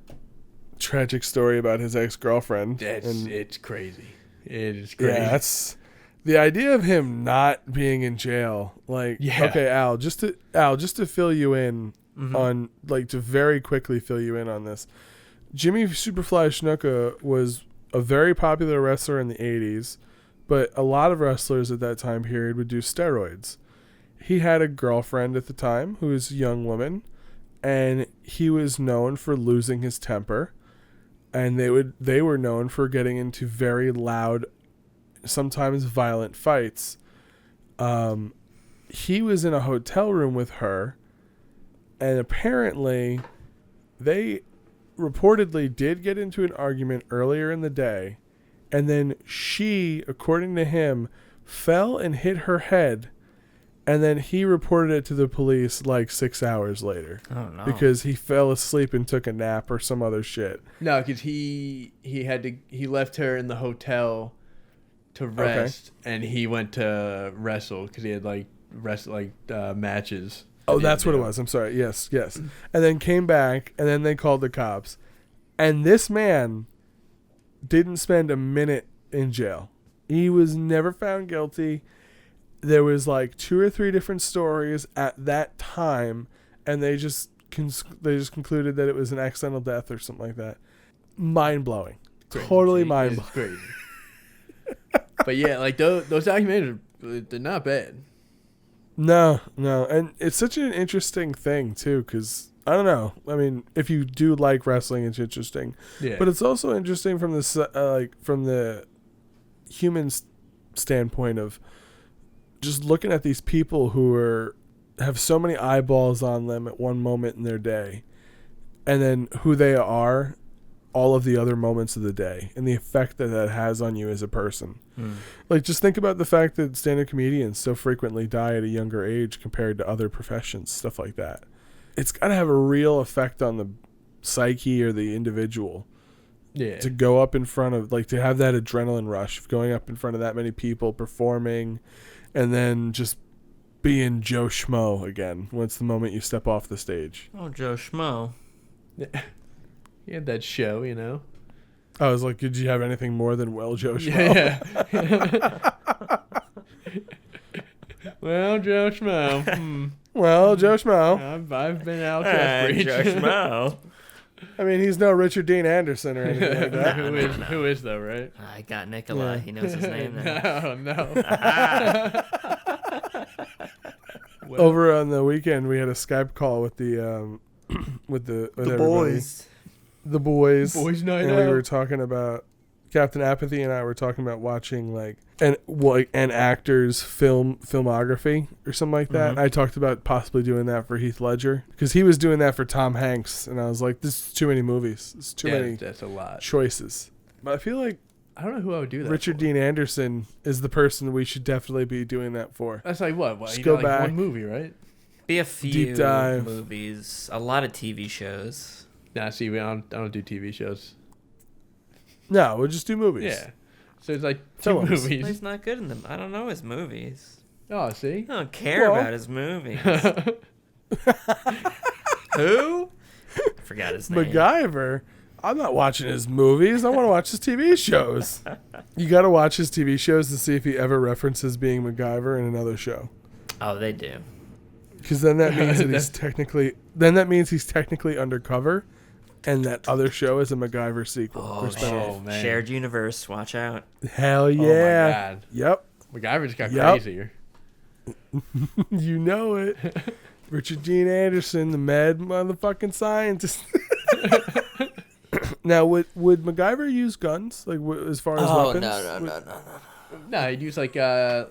tragic story about his ex-girlfriend. It's crazy. It is crazy. Yeah, that's the idea of him not being in jail. Like, okay, Al, just to fill you in on, like, to very quickly fill you in on this. Jimmy Superfly Snuka was a very popular wrestler in the 80s, but a lot of wrestlers at that time period would do steroids. He had a girlfriend at the time who was a young woman, and he was known for losing his temper, and they were known for getting into very loud, sometimes violent fights. He was in a hotel room with her, and apparently they reportedly did get into an argument earlier in the day, and then she, according to him, fell and hit her head, and then he reported it to the police like 6 hours later. Oh no. Because he fell asleep and took a nap or some other shit. No, because he left her in the hotel to rest, and he went to wrestle because he had matches. Oh, that's what it was. I'm sorry. Yes. And then came back, and then they called the cops. And this man didn't spend a minute in jail. He was never found guilty. There was like 2 or 3 different stories at that time, and they just concluded that it was an accidental death or something like that. Mind-blowing. Totally mind-blowing. Crazy. But yeah, like those documentaries, they're not bad. No, and it's such an interesting thing too, because I don't know. I mean, if you do like wrestling, it's interesting. Yeah. But it's also interesting from the human standpoint of just looking at these people who have so many eyeballs on them at one moment in their day, and then who they are all of the other moments of the day, and the effect that has on you as a person. Like, just think about the fact that stand-up comedians so frequently die at a younger age compared to other professions, stuff like that. It's got to have a real effect on the psyche or the individual. Yeah. To go up in front of, like, to have that adrenaline rush of going up in front of that many people, performing, and then just being Joe Schmo again once the moment you step off the stage. Oh, Joe Schmo. He had that show, you know. I was like, did you have anything more than Joe Schmo? Yeah. Well, Joe Schmo. Well, Joe Schmo. I've been out Joe Schmo. I mean, he's no Richard Dean Anderson or anything like that. Who is though, right? I got Nicholi. Yeah. He knows his name now. No. Over on the weekend, we had a Skype call with the boys. The boys. Boys night and out. we were talking about Captain Apathy and I were talking about watching like an actor's filmography or something like that. Mm-hmm. I talked about possibly doing that for Heath Ledger because he was doing that for Tom Hanks, and I was like, "This is too many movies. It's too many. That's a lot. Choices." But I feel like I don't know who I would do that. Richard for. Dean Anderson is the person we should definitely be doing that for. That's like what? Just You go know, like back. one movie, right? Be a few Deep dive. movies, a lot of TV shows. Nah, see, I don't do TV shows. No, we'll just do movies. Yeah. So it's like two Films. movies. He's not good in them. I don't know his movies. Oh, see? I don't care Well- about his movies. Who? Forgot his name. MacGyver. I'm not watching his movies. I want to watch his TV shows. You got to watch his TV shows to see if he ever references being MacGyver in another show. Oh, they do. Because then that means that he's technically undercover, and that other show is a MacGyver sequel. Oh, Or spin-off. Oh, man. Shared universe. Watch out. Hell yeah! Oh, my God. Yep, MacGyver just got Yep. crazier. you know it. Richard Dean Anderson, the mad motherfucking scientist. Now, would MacGyver use guns like as far as weapons? no. No, he'd use like a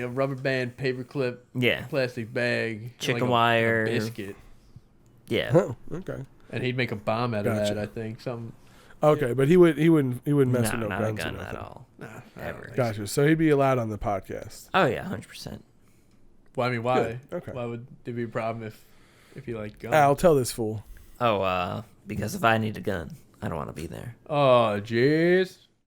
rubber band, paperclip, Yeah. plastic bag, Chicken and like wire. a biscuit, Yeah. Oh, okay. and he'd make a bomb out of Gotcha. that. I think some. Okay, but he wouldn't mess with no not guns a or gun nothing. at all. Nah, I don't Ever. think so. Gotcha. So he'd be allowed on the podcast. Oh yeah, 100%. Well, I mean, why? Good. Okay. Why would there be a problem if you like guns? I'll tell this fool. Oh, because if I need a gun, I don't want to be there. Oh, jeez.